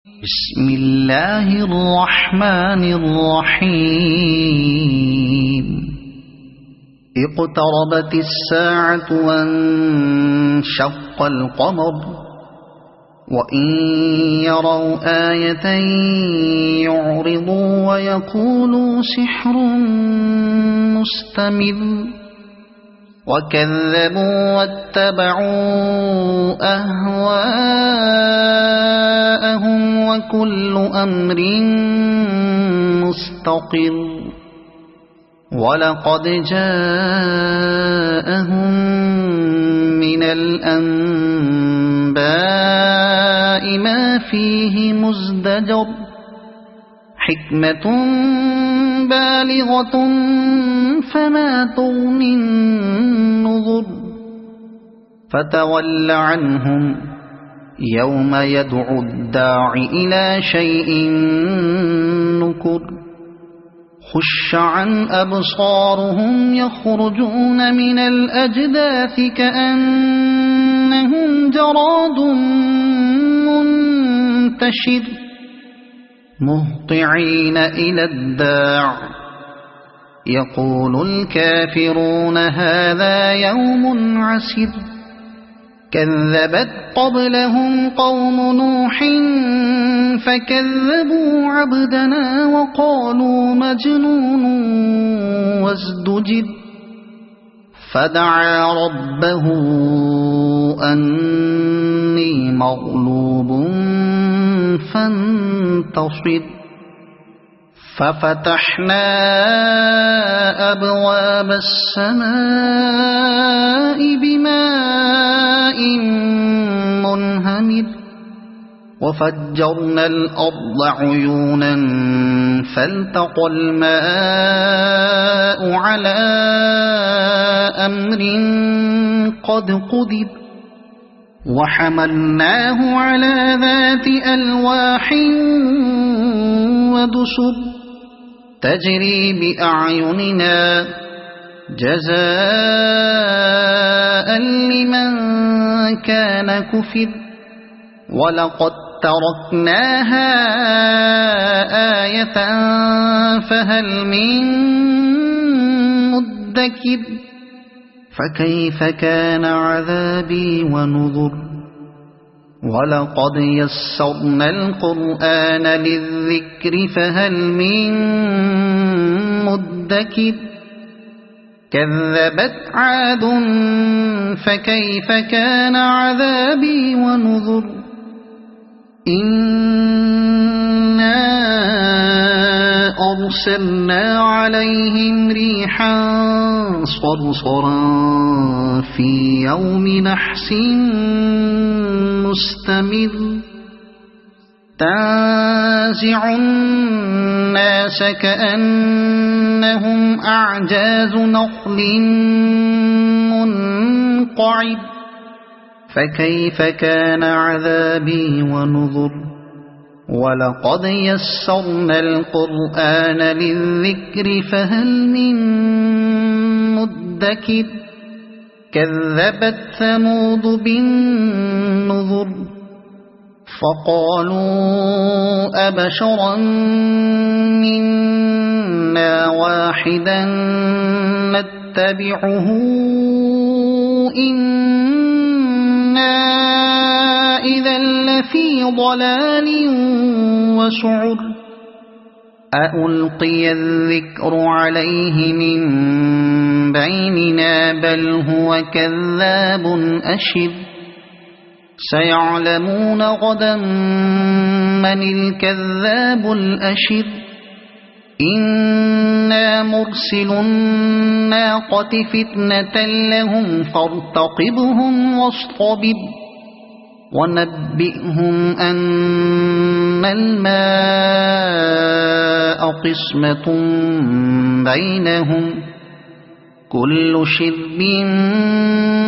بسم الله الرحمن الرحيم اقتربت الساعة وانشق القمر وإن يروا آية يعرضوا ويقولوا سحر مستمر وكذبوا واتبعوا أهواءهم وكل أمر مستقر ولقد جاءهم من الأنباء ما فيه مزدجر حكمة بالغة فما تغني النذر فتول عنهم يوم يدعو الداع إلى شيء نكر خش عن أبصارهم يخرجون من الأجداث كأنهم جراد منتشر مهطعين إلى الداع يقول الكافرون هذا يوم عسر كذبت قبلهم قوم نوح فكذبوا عبدنا وقالوا مجنون وازدجر فدعا ربه أني مغلوب فانتصر ففتحنا أبواب السماء بماء منهمر وفجرنا الأرض عيونا فالتقى الماء على أمر قد قدر وحملناه على ذات ألواح ودسر تجري بأعيننا جزاء لمن كان كفر ولقد تركناها آية فهل من مدكر فكيف كان عذابي ونذر ولقد يسرنا القرآن للذكر فهل من مدكر كذبت عاد فكيف كان عذابي ونذر إنا أرسلنا عليهم ريحا صرصرا في يوم نحس مستمر تنزع الناس كأنهم أعجاز نخل منقعر فكيف كان عذابي ونذر ولقد يسرنا القرآن للذكر فهل من مدكر كذبت ثمود بالنذر فقالوا أبشرا منا واحدا نتبعه إنا إذا لفي ضلال وسعر أألقي الذكر عليه من بيننا بل هو كذاب أشر سيعلمون غدا من الكذاب الأشر إنا مرسل الناقة فتنة لهم فارتقبهم واصطبر ونبئهم أن الماء قسمة بينهم كل شرب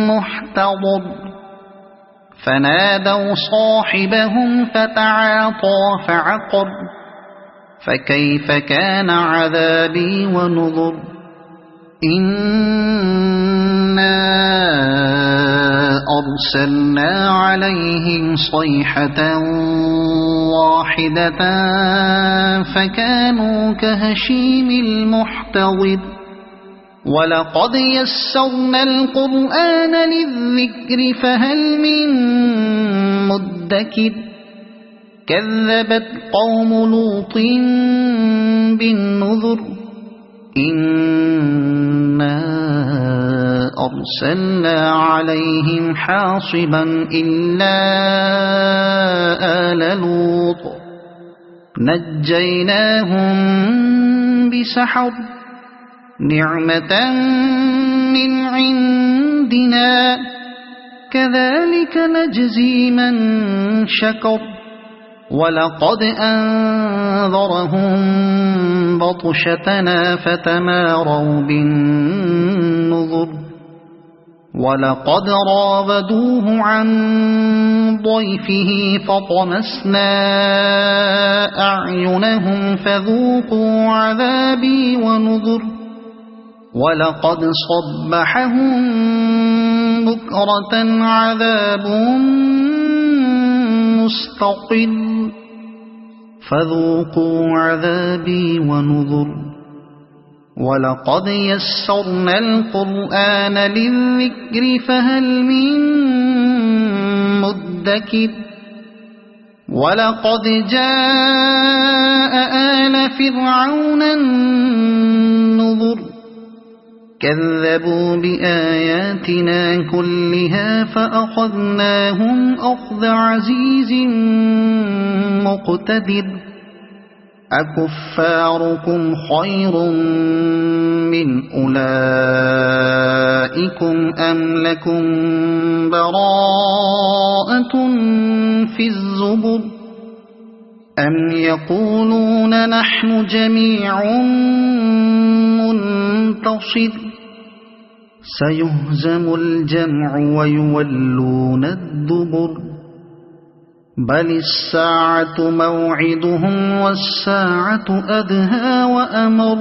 محتضر فنادوا صاحبهم فتعاطى فعقر فكيف كان عذابي ونذر إن أرسلنا عليهم صيحة واحدة فكانوا كهشيم المحتضر ولقد يسرنا القرآن للذكر فهل من مدكر كذبت قوم لوط بالنذر إنا أرسلنا عليهم حاصبا إلا آل لوط نجيناهم بسحر نعمة من عندنا كذلك نجزي من شكر ولقد أنذرهم بطشتنا فتماروا بالنذر ولقد راودوه عن ضيفه فطمسنا أعينهم فذوقوا عذابي ونذر ولقد صبحهم بكرة عذاب مستقل فذوقوا عذابي ونذر ولقد يسرنا القرآن للذكر فهل من مدكر ولقد جاء آل فرعون النذر كذبوا بآياتنا كلها فأخذناهم أخذ عزيز مقتدر أكفاركم خير من أولئكم أم لكم براءة في الزبر أم يقولون نحن جميع منتصر سيهزم الجمع ويولون الدبر بل الساعة موعدهم والساعة أدهى وأمر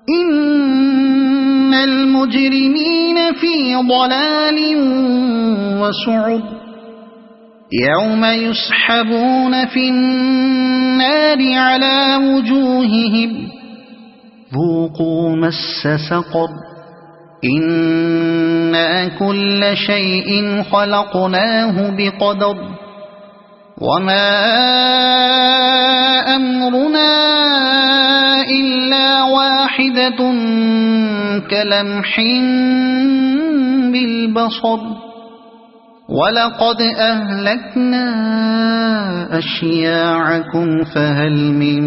إن المجرمين في ضلال وسعر يوم يسحبون في النار على وجوههم ذوقوا مس سقر إنا كل شيء خلقناه بقدر وما أمرنا إلا واحدة كلمح بالبصر ولقد أهلكنا أشياعكم فهل من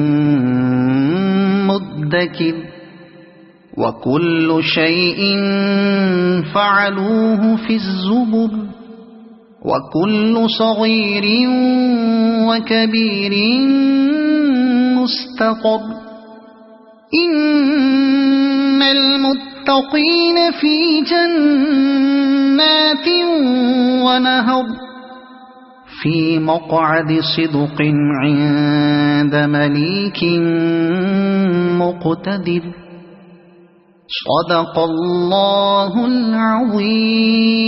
مدكر وكل شيء فعلوه في الزبر وكل صغير وكبير مستقر إن المتقين في جنات ونهر في مقعد صدق عند مليك مقتدر صدق الله العظيم.